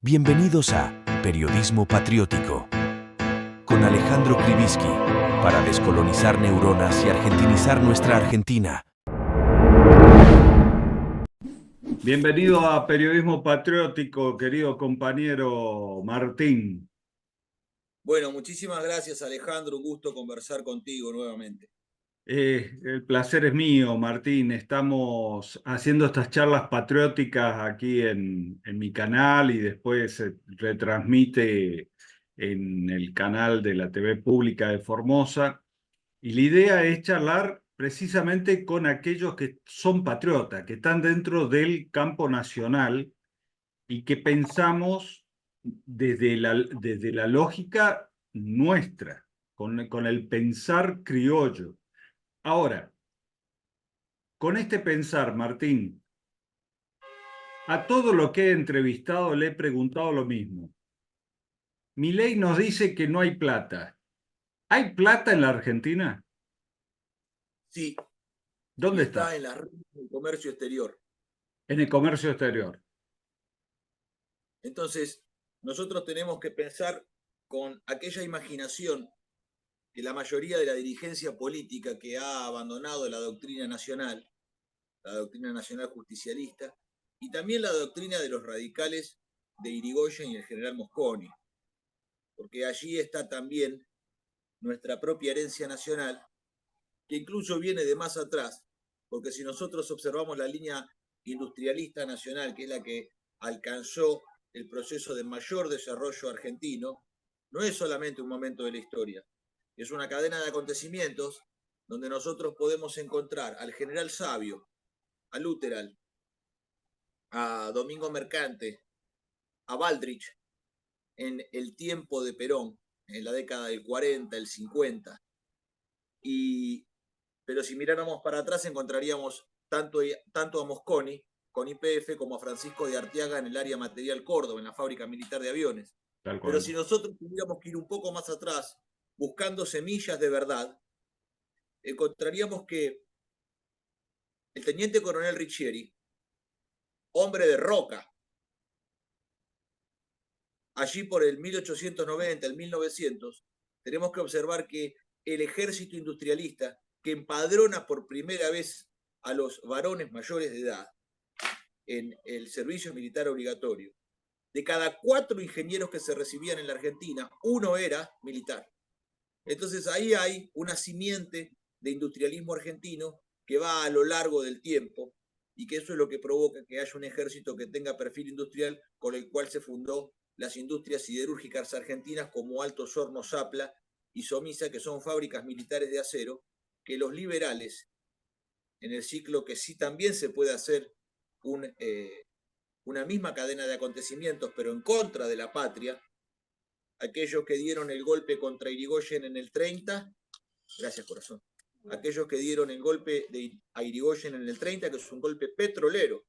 Bienvenidos a Periodismo Patriótico con Alejandro Krivitsky para descolonizar neuronas y argentinizar nuestra Argentina. Bienvenido a Periodismo Patriótico, querido compañero Martín. Bueno, muchísimas gracias, Alejandro. Un gusto conversar contigo nuevamente. El placer es mío, Martín. Estamos haciendo estas charlas patrióticas aquí en mi canal y después se retransmite en el canal de la TV Pública de Formosa. Y la idea es charlar precisamente con aquellos que son patriotas, que están dentro del campo nacional y que pensamos desde la lógica nuestra, con el pensar criollo. Ahora, con este pensar, Martín, a todo lo que he entrevistado le he preguntado lo mismo. Milei nos dice que no hay plata. ¿Hay plata en la Argentina? Sí, y ¿Dónde está está? en las redes del comercio exterior. En el comercio exterior. Entonces, nosotros tenemos que pensar con aquella imaginación que la mayoría de la dirigencia política que ha abandonado la doctrina nacional justicialista, y también la doctrina de los radicales de Irigoyen y el general Mosconi, porque allí está también nuestra propia herencia nacional, que incluso viene de más atrás, porque si nosotros observamos la línea industrialista nacional, que es la que alcanzó el proceso de mayor desarrollo argentino, no es solamente un momento de la historia, es una cadena de acontecimientos donde nosotros podemos encontrar al general Sabio, a Luteral, a Domingo Mercante, a Baldrich en el tiempo de Perón, en la década del 40, el 50, pero si miráramos para atrás encontraríamos tanto a Mosconi con YPF como a Francisco de Arteaga en el área material Córdoba, en la fábrica militar de aviones. Tal Pero cual. si nosotros tuviéramos que ir un poco más atrás, buscando semillas de verdad, encontraríamos que el teniente coronel Riccieri, hombre de Roca, allí por el 1890, el 1900, tenemos que observar que el ejército industrialista, que empadrona por primera vez a los varones mayores de edad en el servicio militar obligatorio, de cada 4 ingenieros que se recibían en la Argentina, 1 era militar. Entonces ahí hay una simiente de industrialismo argentino que va a lo largo del tiempo y que eso es lo que provoca que haya un ejército que tenga perfil industrial con el cual se fundó las industrias siderúrgicas argentinas como Altos Hornos Zapla y Somisa, que son fábricas militares de acero, que los liberales, en el ciclo que sí también se puede hacer una misma cadena de acontecimientos, pero en contra de la patria, aquellos que dieron el golpe contra Irigoyen en el 30, gracias corazón, aquellos que dieron el golpe a Irigoyen en el 30, que es un golpe petrolero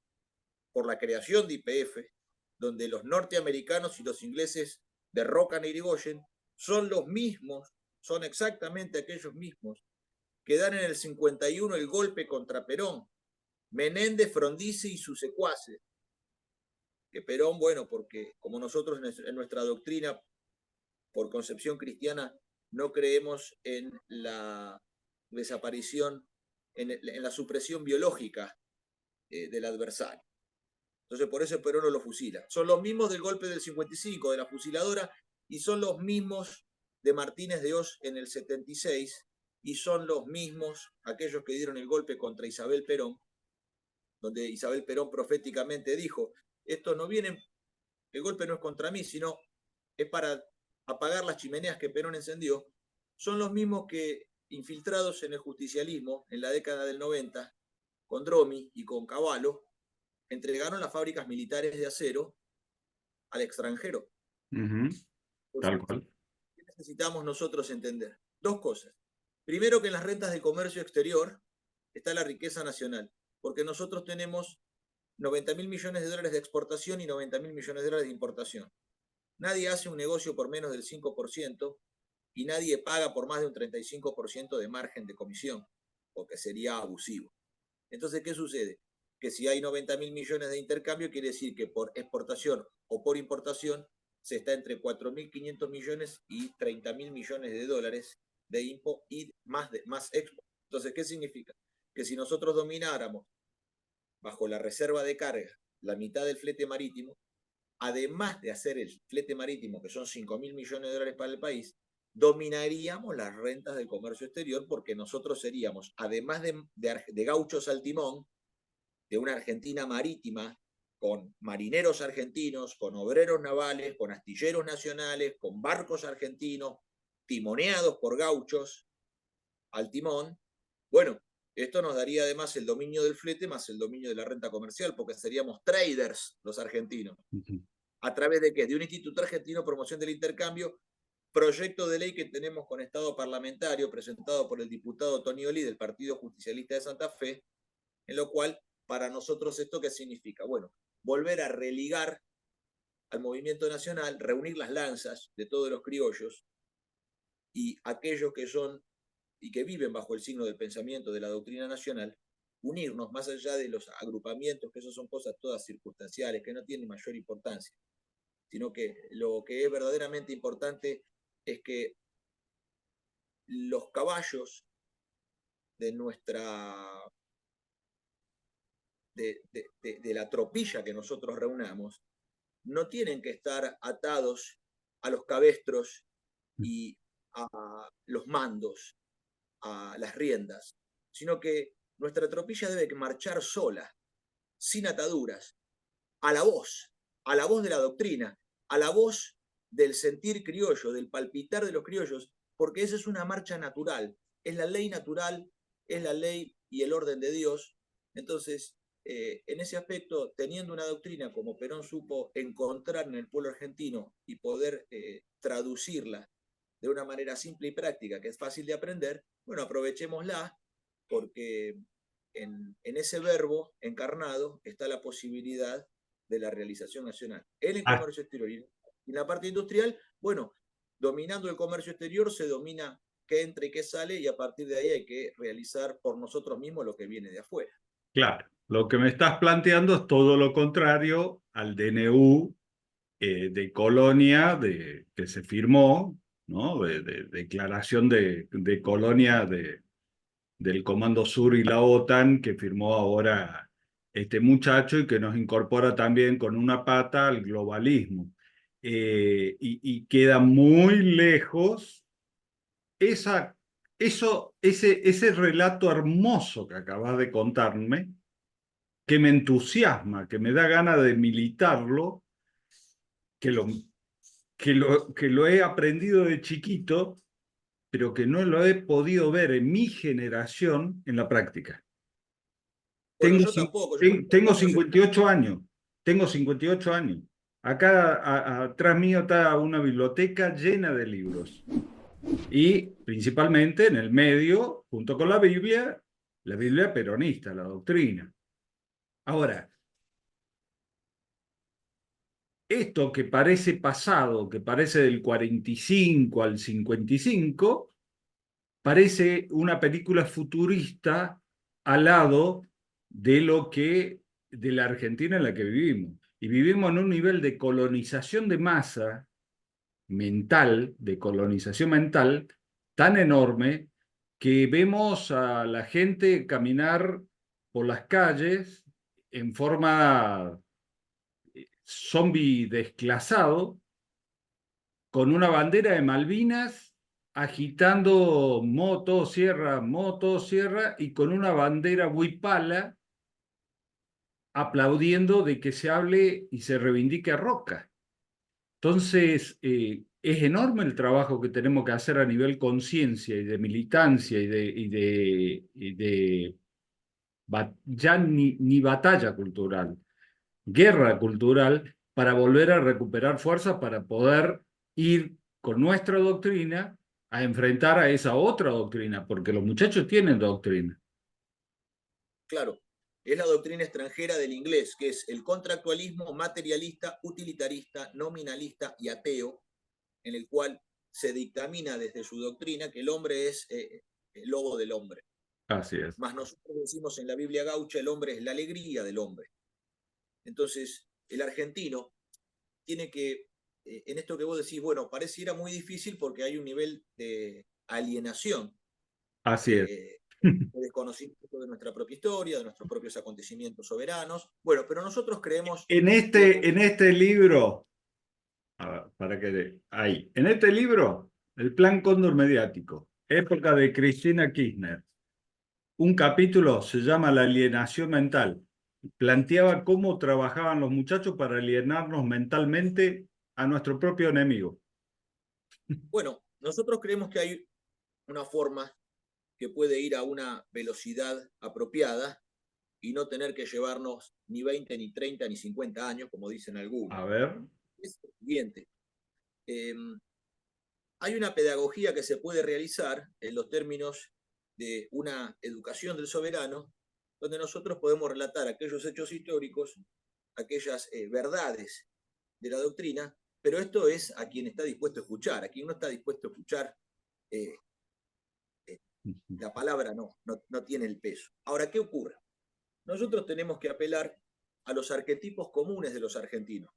por la creación de YPF, donde los norteamericanos y los ingleses derrocan a Irigoyen, son los mismos, son exactamente aquellos mismos que dan en el 51 el golpe contra Perón, Menéndez, Frondizi y sus secuaces. Que Perón, bueno, porque como nosotros en nuestra doctrina, por concepción cristiana, no creemos en la desaparición, en la supresión biológica del adversario. Entonces, por eso Perón no lo fusila. Son los mismos del golpe del 55, de la fusiladora, y son los mismos de Martínez de Oz en el 76, y son los mismos aquellos que dieron el golpe contra Isabel Perón, donde Isabel Perón proféticamente dijo, esto no viene, el golpe no es contra mí, sino es para apagar las chimeneas que Perón encendió, son los mismos que, infiltrados en el justicialismo en la década del 90, con Dromi y con Cavallo, entregaron las fábricas militares de acero al extranjero. Tal cual. ¿Qué necesitamos nosotros entender? 2 cosas. Primero, que en las rentas de comercio exterior está la riqueza nacional, porque nosotros tenemos 90.000 millones de dólares de exportación y 90.000 millones de dólares de importación. Nadie hace un negocio por menos del 5% y nadie paga por más de un 35% de margen de comisión, porque sería abusivo. Entonces, ¿qué sucede? Que si hay 90.000 millones de intercambio, quiere decir que por exportación o por importación, se está entre 4.500 millones y 30.000 millones de dólares de IMPO y más Expo. Entonces, ¿qué significa? Que si nosotros domináramos bajo la reserva de carga la mitad del flete marítimo, además de hacer el flete marítimo, que son 5.000 millones de dólares para el país, dominaríamos las rentas del comercio exterior, porque nosotros seríamos, además de gauchos al timón, de una Argentina marítima, con marineros argentinos, con obreros navales, con astilleros nacionales, con barcos argentinos, timoneados por gauchos al timón. Bueno, esto nos daría además el dominio del flete más el dominio de la renta comercial, porque seríamos traders los argentinos. ¿A través de qué? De un Instituto Argentino de Promoción del Intercambio, proyecto de ley que tenemos con estado parlamentario, presentado por el diputado Tony Oli del Partido Justicialista de Santa Fe, en lo cual, para nosotros, ¿esto qué significa? Bueno, volver a religar al movimiento nacional, reunir las lanzas de todos los criollos y aquellos que son y que viven bajo el signo del pensamiento de la doctrina nacional, unirnos más allá de los agrupamientos, que eso son cosas todas circunstanciales, que no tienen mayor importancia, sino que lo que es verdaderamente importante es que los caballos de nuestra de la tropilla que nosotros reunamos no tienen que estar atados a los cabestros y a los mandos, a las riendas, sino que nuestra tropilla debe marchar sola, sin ataduras, a la voz de la doctrina, a la voz del sentir criollo, del palpitar de los criollos, porque esa es una marcha natural, es la ley natural, es la ley y el orden de Dios. Entonces, en ese aspecto, teniendo una doctrina como Perón supo encontrar en el pueblo argentino y poder traducirla de una manera simple y práctica, que es fácil de aprender, bueno, aprovechémosla, porque en ese verbo encarnado está la posibilidad de la realización nacional. En el comercio exterior y en la parte industrial, bueno, dominando el comercio exterior se domina qué entra y qué sale, y a partir de ahí hay que realizar por nosotros mismos lo que viene de afuera. Claro, lo que me estás planteando es todo lo contrario al DNU de Colonia que se firmó, ¿no? De declaración de Colonia del Comando Sur y la OTAN, que firmó ahora este muchacho y que nos incorpora también con una pata al globalismo. Y queda muy lejos ese relato hermoso que acabas de contarme, que me entusiasma, que me da ganas de militarlo, que lo he aprendido de chiquito, pero que no lo he podido ver en mi generación en la práctica. Bueno, yo tampoco. Tengo 58 años. Tengo 58 años. Acá atrás mío está una biblioteca llena de libros. Y principalmente en el medio, junto con la Biblia peronista, la doctrina. Ahora, esto que parece pasado, que parece del 45 al 55, parece una película futurista al lado de la Argentina en la que vivimos. Y vivimos en un nivel de colonización de masa mental, tan enorme, que vemos a la gente caminar por las calles en forma zombie desclasado, con una bandera de Malvinas, agitando motosierra, y con una bandera huipala, aplaudiendo de que se hable y se reivindique a Roca. Entonces, es enorme el trabajo que tenemos que hacer a nivel conciencia y de militancia ya ni batalla cultural, guerra cultural, para volver a recuperar fuerzas para poder ir con nuestra doctrina a enfrentar a esa otra doctrina, porque los muchachos tienen doctrina. Claro, es la doctrina extranjera del inglés, que es el contractualismo materialista, utilitarista, nominalista y ateo, en el cual se dictamina desde su doctrina que el hombre es el lobo del hombre. Así es. Más nosotros decimos en la Biblia gaucha, el hombre es la alegría del hombre. Entonces, el argentino tiene que, en esto que vos decís, bueno, pareciera muy difícil porque hay un nivel de alienación, Así es. de desconocimiento de nuestra propia historia, de nuestros propios acontecimientos soberanos. Bueno, pero nosotros creemos En que este libro, a ver, en este libro, El Plan Cóndor Mediático, época de Cristina Kirchner, un capítulo se llama La alienación mental. Planteaba cómo trabajaban los muchachos para alienarnos mentalmente a nuestro propio enemigo. bueno, nosotros creemos que hay una forma que puede ir a una velocidad apropiada y no tener que llevarnos ni 20, ni 30, ni 50 años, como dicen algunos. A ver. Es el siguiente. Hay una pedagogía que se puede realizar en los términos de una educación del soberano, donde nosotros podemos relatar aquellos hechos históricos, aquellas verdades de la doctrina, pero esto es a quien está dispuesto a escuchar. A quien no está dispuesto a escuchar, la palabra no tiene el peso. Ahora, ¿qué ocurre? Nosotros tenemos que apelar a los arquetipos comunes de los argentinos,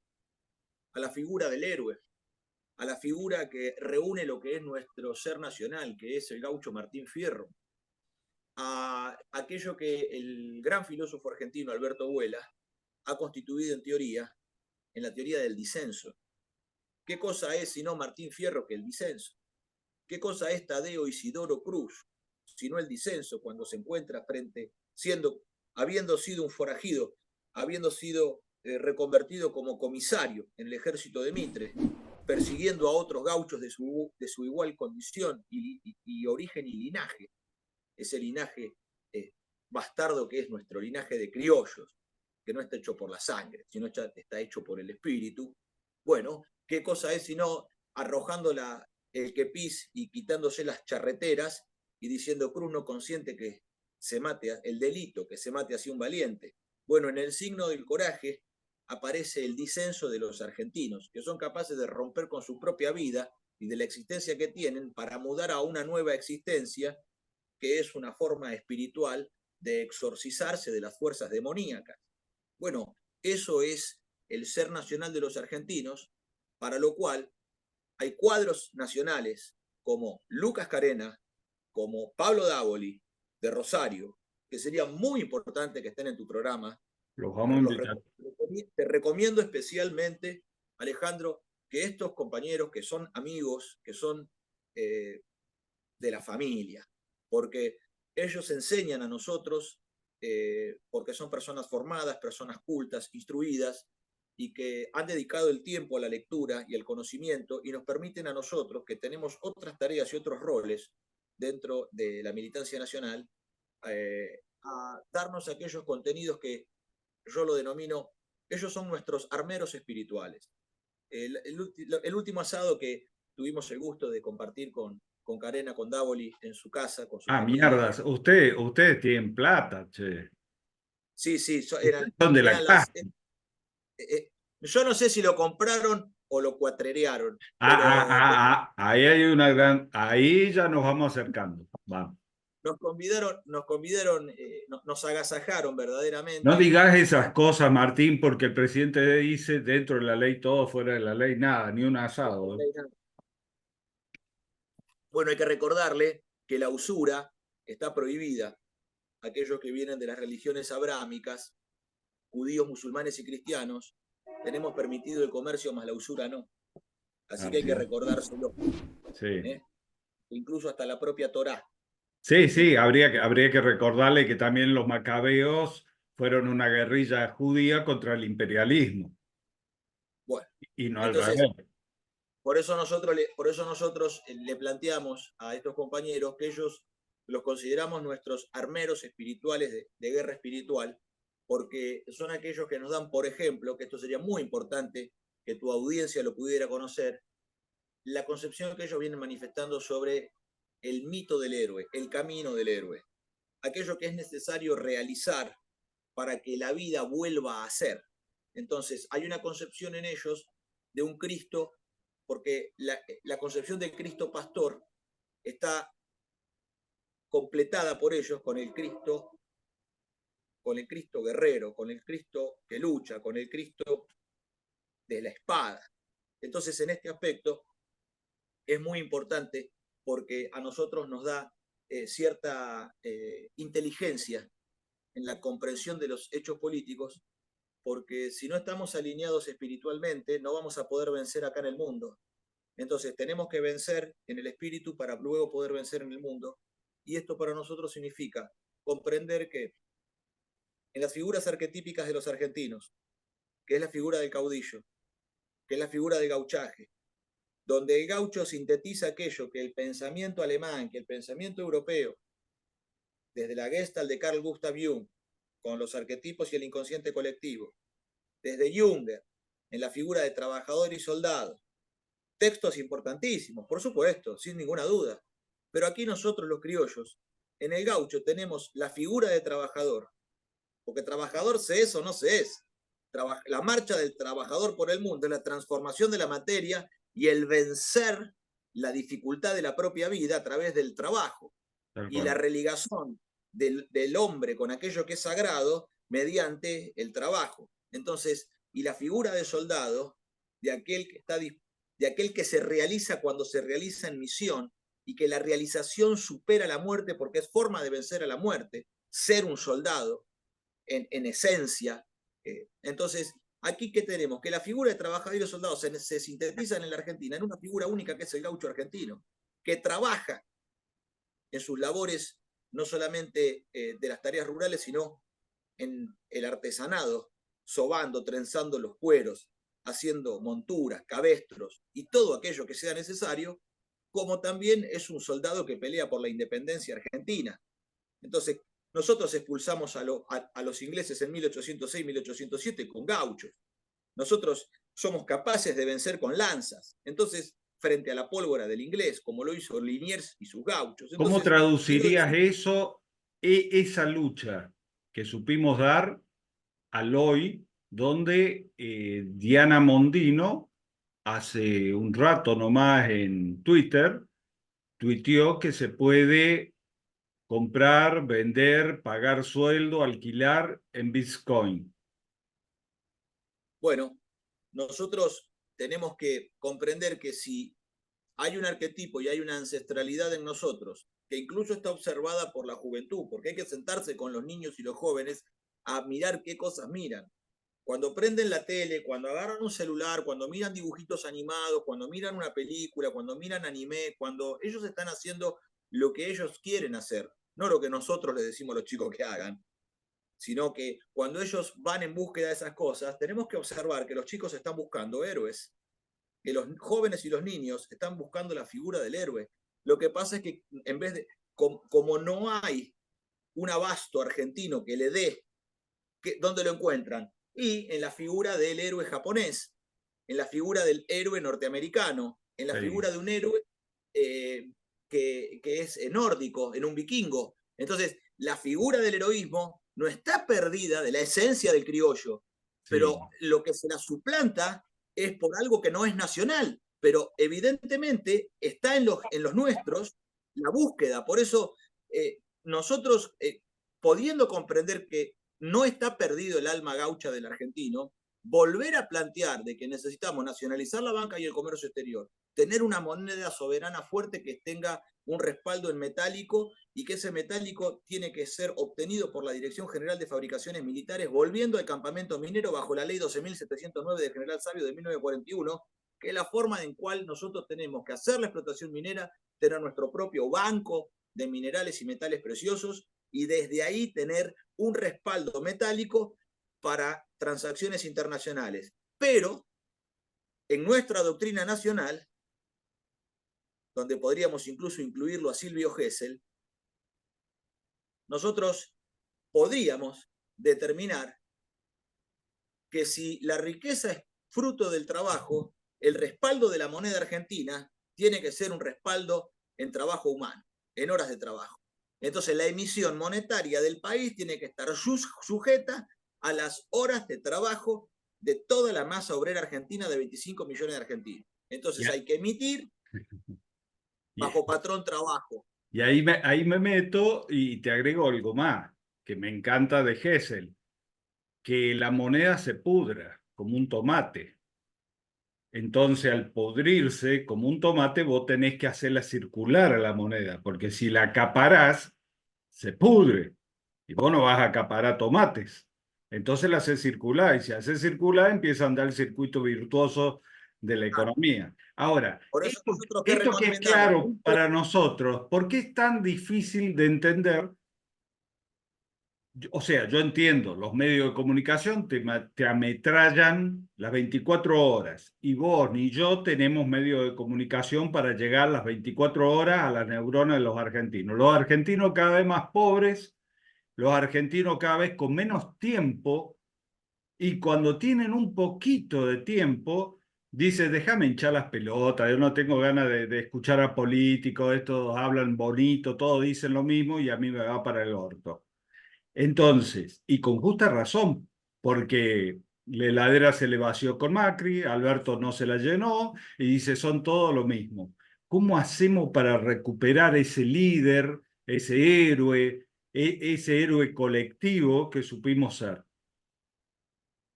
a la figura del héroe, a la figura que reúne lo que es nuestro ser nacional, que es el gaucho Martín Fierro, a aquello que el gran filósofo argentino Alberto Vuela ha constituido en la teoría del disenso. ¿Qué cosa es sino Martín Fierro que el disenso? ¿Qué cosa es Tadeo Isidoro Cruz sino el disenso cuando se encuentra habiendo sido un forajido, habiendo sido reconvertido como comisario en el ejército de Mitre, persiguiendo a otros gauchos de su igual condición y origen y linaje, ese linaje bastardo que es nuestro linaje de criollos, que no está hecho por la sangre, sino está hecho por el espíritu? Bueno, ¿qué cosa es sino arrojando el quepís y quitándose las charreteras y diciendo Cruz no consiente que se mate el delito, que se mate así un valiente? Bueno, en el signo del coraje aparece el disenso de los argentinos, que son capaces de romper con su propia vida y de la existencia que tienen para mudar a una nueva existencia que es una forma espiritual de exorcizarse de las fuerzas demoníacas. Bueno, eso es el ser nacional de los argentinos, para lo cual hay cuadros nacionales como Lucas Carena, como Pablo Dávoli, de Rosario, que sería muy importante que estén en tu programa. Los vamos a invitar. Te recomiendo especialmente, Alejandro, que estos compañeros que son amigos, que son de la familia, porque ellos enseñan a nosotros, porque son personas formadas, personas cultas, instruidas, y que han dedicado el tiempo a la lectura y al conocimiento y nos permiten a nosotros, que tenemos otras tareas y otros roles dentro de la militancia nacional, a darnos aquellos contenidos que yo lo denomino, ellos son nuestros armeros espirituales. El último asado que tuvimos el gusto de compartir con Carena, con Dávoli, en su casa, con su familia. Mierdas, ustedes tienen plata, che. Sí, Son de la eran casa. yo no sé si lo compraron o lo cuatrerearon. Ahí hay una gran. Ahí ya nos vamos acercando. Vamos. Nos convidaron, nos agasajaron verdaderamente. No digas esas cosas, Martín, porque el presidente dice dentro de la ley todo, fuera de la ley nada, ni un asado. Bueno, hay que recordarle que la usura está prohibida. Aquellos que vienen de las religiones abrámicas, judíos, musulmanes y cristianos, tenemos permitido el comercio, más la usura no. Así que hay que recordárselo. Sí. Incluso hasta la propia Torá. Sí, habría que recordarle que también los macabeos fueron una guerrilla judía contra el imperialismo. Bueno, y no entonces, al revés. Por eso nosotros le planteamos a estos compañeros que ellos los consideramos nuestros armeros espirituales de guerra espiritual, porque son aquellos que nos dan, por ejemplo, que esto sería muy importante que tu audiencia lo pudiera conocer, la concepción que ellos vienen manifestando sobre el mito del héroe, el camino del héroe, aquello que es necesario realizar para que la vida vuelva a ser. Entonces, hay una concepción en ellos de un Cristo, porque la concepción del Cristo pastor está completada por ellos con el Cristo guerrero, con el Cristo que lucha, con el Cristo de la espada. Entonces, en este aspecto es muy importante porque a nosotros nos da cierta inteligencia en la comprensión de los hechos políticos, porque si no estamos alineados espiritualmente, no vamos a poder vencer acá en el mundo. Entonces, tenemos que vencer en el espíritu para luego poder vencer en el mundo. Y esto para nosotros significa comprender que en las figuras arquetípicas de los argentinos, que es la figura del caudillo, que es la figura del gauchaje, donde el gaucho sintetiza aquello que el pensamiento alemán, que el pensamiento europeo, desde la Gestalt de Carl Gustav Jung, con los arquetipos y el inconsciente colectivo, desde Junger, en la figura de trabajador y soldado, textos importantísimos, por supuesto, sin ninguna duda, pero aquí nosotros los criollos, en el gaucho tenemos la figura de trabajador, porque trabajador se es o no se es. La marcha del trabajador por el mundo es la transformación de la materia y el vencer la dificultad de la propia vida a través del trabajo. Y la religación del hombre con aquello que es sagrado mediante el trabajo. Entonces, y la figura de soldado, de aquel que se realiza cuando se realiza en misión, y que la realización supera la muerte porque es forma de vencer a la muerte, ser un soldado en esencia. Entonces, aquí ¿qué tenemos? Que la figura de trabajador y de soldado se sintetizan en la Argentina en una figura única que es el gaucho argentino, que trabaja en sus labores no solamente de las tareas rurales, sino en el artesanado, sobando, trenzando los cueros, haciendo monturas, cabestros y todo aquello que sea necesario, como también es un soldado que pelea por la independencia argentina. Entonces, nosotros expulsamos a los ingleses en 1806-1807 con gauchos. Nosotros somos capaces de vencer con lanzas. Entonces, frente a la pólvora del inglés, como lo hizo Liniers y sus gauchos. Entonces, ¿cómo traducirías eso, esa lucha que supimos dar al hoy, donde Diana Mondino, hace un rato nomás en Twitter, tuiteó que se puede comprar, vender, pagar sueldo, alquilar en Bitcoin? Bueno, nosotros tenemos que comprender que si hay un arquetipo y hay una ancestralidad en nosotros, que incluso está observada por la juventud, porque hay que sentarse con los niños y los jóvenes a mirar qué cosas miran. Cuando prenden la tele, cuando agarran un celular, cuando miran dibujitos animados, cuando miran una película, cuando miran anime, cuando ellos están haciendo lo que ellos quieren hacer, no lo que nosotros les decimos a los chicos que hagan, sino que cuando ellos van en búsqueda de esas cosas, tenemos que observar que los chicos están buscando héroes, que los jóvenes y los niños están buscando la figura del héroe. Lo que pasa es que en vez de, como no hay un abasto argentino que le dé, ¿dónde lo encuentran? Y en la figura del héroe japonés, en la figura del héroe norteamericano, en la figura de un héroe que es nórdico, en un vikingo. Entonces, la figura del heroísmo no está perdida de la esencia del criollo, pero lo que se la suplanta es por algo que no es nacional, pero evidentemente está en los nuestros la búsqueda. Por eso nosotros, pudiendo comprender que no está perdido el alma gaucha del argentino, volver a plantear de que necesitamos nacionalizar la banca y el comercio exterior, tener una moneda soberana fuerte que tenga un respaldo en metálico y que ese metálico tiene que ser obtenido por la Dirección General de Fabricaciones Militares, volviendo al campamento minero bajo la ley 12.709 del General Sabio de 1941, que es la forma en cual nosotros tenemos que hacer la explotación minera, tener nuestro propio banco de minerales y metales preciosos y desde ahí tener un respaldo metálico para transacciones internacionales. Pero en nuestra doctrina nacional, donde podríamos incluso incluirlo a Silvio Gesell, nosotros podríamos determinar que si la riqueza es fruto del trabajo, el respaldo de la moneda argentina tiene que ser un respaldo en trabajo humano, en horas de trabajo. Entonces la emisión monetaria del país tiene que estar sujeta a las horas de trabajo de toda la masa obrera argentina de 25 millones de argentinos. Entonces hay que emitir bajo patrón trabajo. Y ahí me meto y te agrego algo más, que me encanta de Gesell, que la moneda se pudra como un tomate. Entonces, al podrirse como un tomate, vos tenés que hacerla circular a la moneda, porque si la acaparás, se pudre y vos no vas a acaparar tomates. Entonces la haces circular y si haces circular, empieza a andar el circuito virtuoso de la economía. Ahora, Por eso nosotros que esto que es recomendamos, claro para nosotros, ¿por qué es tan difícil de entender? O sea, yo entiendo, los medios de comunicación te ametrallan las 24 horas y vos ni yo tenemos medios de comunicación para llegar las 24 horas a las neuronas de los argentinos. Los argentinos cada vez más pobres, los argentinos cada vez con menos tiempo y cuando tienen un poquito de tiempo, dice, déjame hinchar las pelotas, yo no tengo ganas de escuchar a políticos, estos hablan bonito, todos dicen lo mismo y a mí me va para el orto. Entonces, y con justa razón, porque la heladera se le vació con Macri, Alberto no se la llenó y dice, son todo lo mismo. ¿Cómo hacemos para recuperar ese líder, ese héroe colectivo que supimos ser?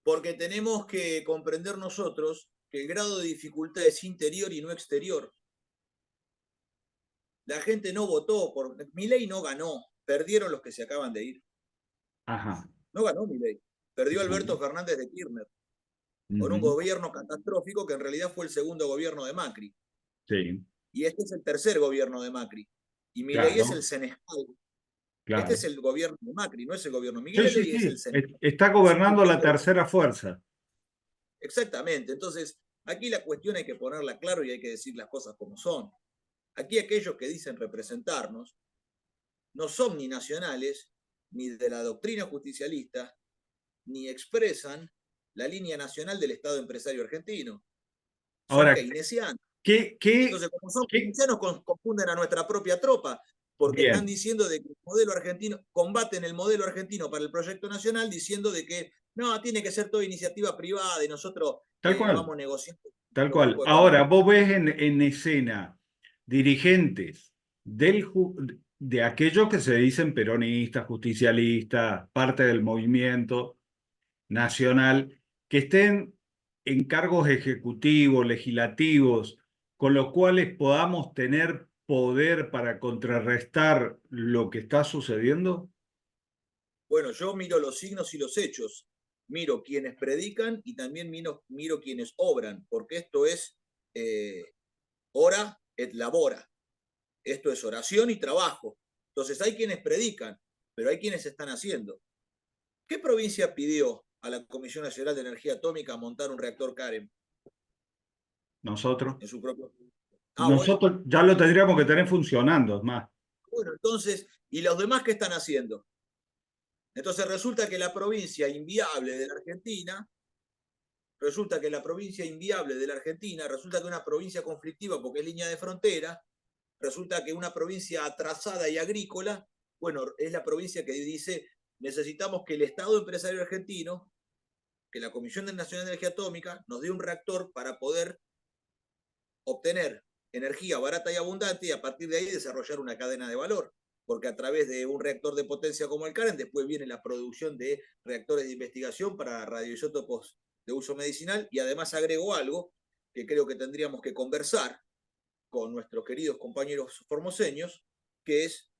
porque tenemos que comprender nosotros que el grado de dificultad es interior y no exterior. La gente no votó, Milei no ganó, perdieron los que se acaban de ir. Ajá. No ganó Milei, perdió Alberto Uh-huh. Fernández de Kirchner, con un Uh-huh. gobierno catastrófico que en realidad fue el segundo gobierno de Macri. Sí, Y este es el tercer gobierno de Macri. Y Milei es el claro, senescal. Este claro. es el gobierno de Macri, no es el gobierno de Sí, sí, Milei, es el sí. senescal. Está gobernando la tercera fuerza. Exactamente. Entonces, aquí la cuestión hay que ponerla claro y hay que decir las cosas como son. Aquí aquellos que dicen representarnos no son ni nacionales, ni de la doctrina justicialista, ni expresan la línea nacional del Estado empresario argentino. Son Ahora, keynesianos. ¿qué, qué, Entonces, como son qué? keynesianos, confunden a nuestra propia tropa, porque están Bien, diciendo de que el modelo argentino, combaten el modelo argentino para el proyecto nacional, diciendo de que no, tiene que ser toda iniciativa privada y nosotros tal cual. vamos negociando Tal con el cual. grupo Ahora, económico. vos ves en escena dirigentes de aquellos que se dicen peronistas, justicialistas, parte del movimiento nacional, que estén en cargos ejecutivos, legislativos, con los cuales podamos tener poder para contrarrestar lo que está sucediendo. Bueno, yo miro los signos y los hechos, miro quienes predican y también miro quienes obran, porque esto es ora et labora, esto es oración y trabajo. Entonces hay quienes predican, pero hay quienes están haciendo. ¿Qué provincia pidió a la Comisión Nacional de Energía Atómica montar un reactor CAREM Nosotros, en su propio? Ah, bueno. nosotros ya lo tendríamos que tener funcionando, es más. Bueno, entonces, ¿y los demás qué están haciendo? Entonces resulta que la provincia inviable de la Argentina, resulta que una provincia conflictiva porque es línea de frontera, resulta que una provincia atrasada y agrícola, bueno, es la provincia que dice, necesitamos que el Estado empresario argentino, que la Comisión Nacional de Energía Atómica nos dé un reactor para poder obtener energía barata y abundante y a partir de ahí desarrollar una cadena de valor. Porque a través de un reactor de potencia como el CAREN, después viene la producción de reactores de investigación para radioisótopos de uso medicinal y además agregó algo que creo que tendríamos que conversar con nuestros queridos compañeros formoseños, que es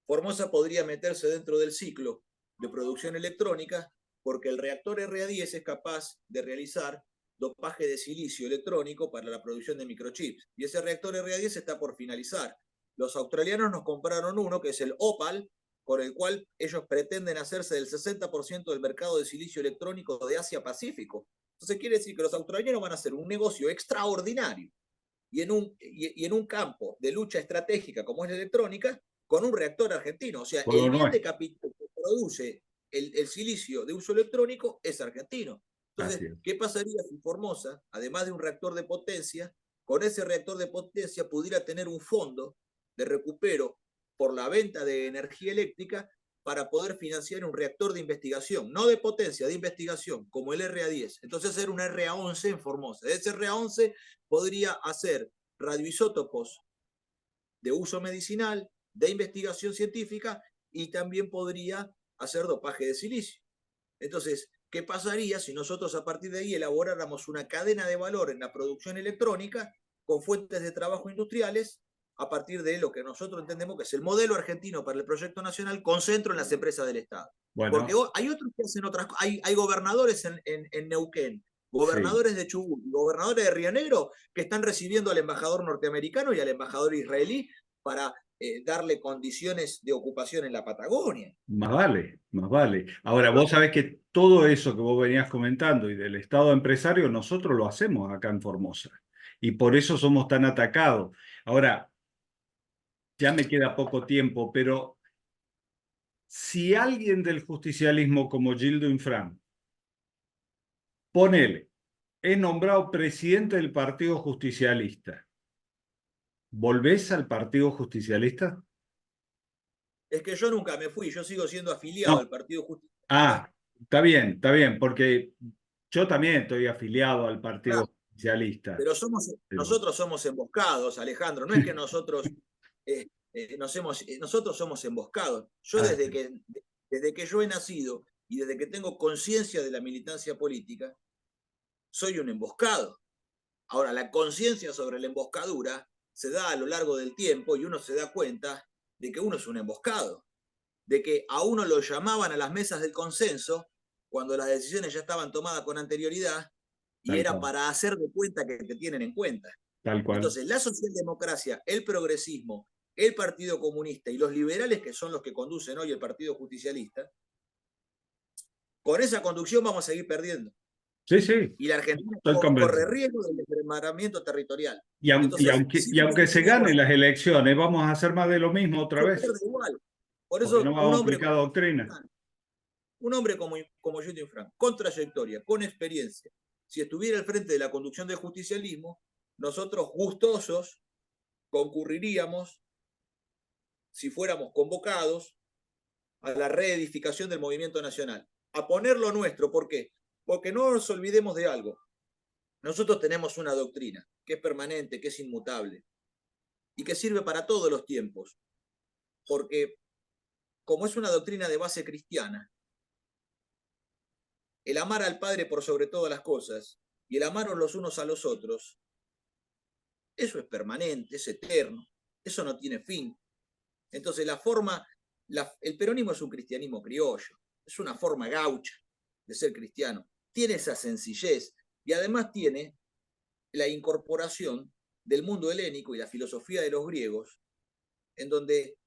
Formosa podría meterse dentro del ciclo de producción electrónica porque el reactor RA10 es capaz de realizar dopaje de silicio electrónico para la producción de microchips. Y ese reactor RA10 está por finalizar. Los australianos nos compraron uno que es el Opal, por el cual ellos pretenden hacerse del 60% del mercado de silicio electrónico de Asia-Pacífico. Entonces quiere decir que los australianos van a hacer un negocio extraordinario y en un campo de lucha estratégica como es la electrónica, con un reactor argentino. O sea, Con lo el bien de nuestro. capital que produce el silicio de uso electrónico es argentino. Así Entonces, es. ¿qué pasaría si Formosa, además de un reactor de potencia, con ese reactor de potencia pudiera tener un fondo de recupero por la venta de energía eléctrica para poder financiar un reactor de investigación, no de potencia, de investigación, como el RA10? Entonces, hacer un RA11 en Formosa. Ese RA11 podría hacer radioisótopos de uso medicinal, de investigación científica y también podría hacer dopaje de silicio. Entonces, ¿Qué pasaría si nosotros a partir de ahí elaboráramos una cadena de valor en la producción electrónica con fuentes de trabajo industriales a partir de lo que nosotros entendemos que es el modelo argentino para el proyecto nacional con centro en las empresas del Estado? Porque Bueno, hay otros que hacen otras cosas. Hay gobernadores en Neuquén, sí. gobernadores de Chubut, gobernadores de Río Negro que están recibiendo al embajador norteamericano y al embajador israelí para darle condiciones de ocupación en la Patagonia. Más vale, más vale. Ahora, Ahí va. vos sabés que todo eso que vos venías comentando y del Estado empresario, nosotros lo hacemos acá en Formosa. Y por eso somos tan atacados. Ahora, ya me queda poco tiempo, pero si alguien del justicialismo como Gildo Infran, ponele, es nombrado presidente del Partido Justicialista, ¿volvés al Partido Justicialista? Es que yo nunca me fui, yo sigo siendo afiliado al No. Partido Justicialista. Ah, está bien, porque yo también estoy afiliado al Partido Justicialista. Pero Pero... nosotros somos emboscados, Alejandro. No es que nosotros, nosotros somos emboscados. Yo Ah, sí. desde que yo he nacido y desde que tengo conciencia de la militancia política, soy un emboscado. Ahora, la conciencia sobre la emboscadura se da a lo largo del tiempo y uno se da cuenta de que uno es un emboscado, de que a uno lo llamaban a las mesas del consenso cuando las decisiones ya estaban tomadas con anterioridad y Tal era cual, para hacer de cuenta que te tienen en cuenta. tal cual. Entonces, la socialdemocracia, el progresismo, el Partido Comunista y los liberales, que son los que conducen hoy el Partido Justicialista, con esa conducción vamos a seguir perdiendo. Sí, sí, Y la Argentina estoy corre convencido. riesgo del desmembramiento territorial. Y, Entonces, si y aunque nosotros se tenemos, ganen las elecciones, vamos a hacer más de lo mismo otra se vez, pierde igual. Por porque no eso, vamos a aplicar doctrina. un hombre como Gildo Infran, con trayectoria, con experiencia, si estuviera al frente de la conducción del justicialismo, nosotros gustosos concurriríamos, si fuéramos convocados, a la reedificación del movimiento nacional, a poner lo nuestro. ¿Por qué? Porque no nos olvidemos de algo. Nosotros tenemos una doctrina que es permanente, que es inmutable y que sirve para todos los tiempos, porque como es una doctrina de base cristiana, el amar al Padre por sobre todas las cosas y el amarnos los unos a los otros, eso es permanente, es eterno, eso no tiene fin. Entonces el peronismo es un cristianismo criollo, es una forma gaucha de ser cristiano, tiene esa sencillez y además tiene la incorporación del mundo helénico y la filosofía de los griegos, en donde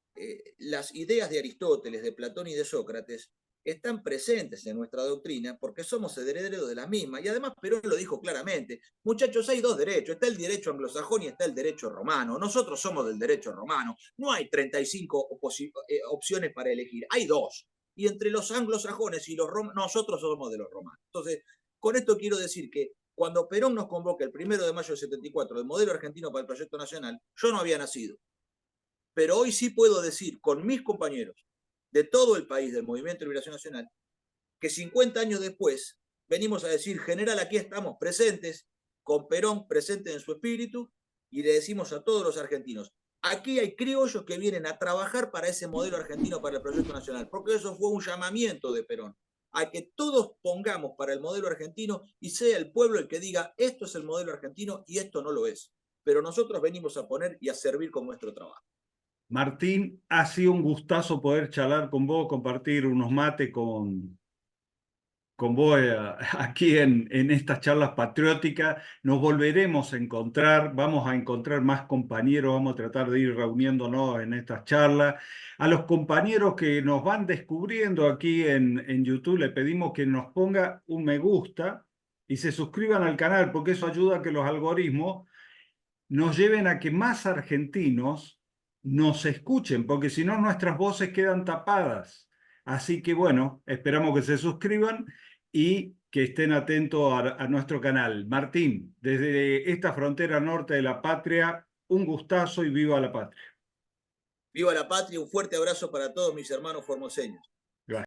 las ideas de Aristóteles, de Platón y de Sócrates están presentes en nuestra doctrina porque somos herederos de la misma. Y además Perón lo dijo claramente, muchachos, hay dos derechos, está el derecho anglosajón y está el derecho romano. Nosotros somos del derecho romano, no hay 35 opciones para elegir, hay dos. Y entre los anglosajones y los romanos, nosotros somos de los romanos. Entonces, con esto quiero decir que cuando Perón nos convoca el 1 de mayo del 74, el modelo argentino para el proyecto nacional, yo no había nacido. Pero hoy sí puedo decir con mis compañeros de todo el país del Movimiento de Liberación Nacional que 50 años después venimos a decir, general, aquí estamos presentes, con Perón presente en su espíritu, y le decimos a todos los argentinos, aquí hay criollos que vienen a trabajar para ese modelo argentino para el proyecto nacional, porque eso fue un llamamiento de Perón, a que todos pongamos para el modelo argentino y sea el pueblo el que diga, esto es el modelo argentino y esto no lo es. Pero nosotros venimos a poner y a servir con nuestro trabajo. Martín, ha sido un gustazo poder charlar con vos, compartir unos mates con vos aquí en estas charlas patrióticas. Nos volveremos a encontrar, vamos a encontrar más compañeros, vamos a tratar de ir reuniéndonos en estas charlas. A los compañeros que nos van descubriendo aquí en YouTube, le pedimos que nos ponga un me gusta y se suscriban al canal, porque eso ayuda a que los algoritmos nos lleven a que más argentinos nos escuchen, porque si no nuestras voces quedan tapadas. Así que bueno, esperamos que se suscriban y que estén atentos a nuestro canal. Martín, desde esta frontera norte de la patria, un gustazo y viva la patria. Viva la patria, un fuerte abrazo para todos mis hermanos formoseños.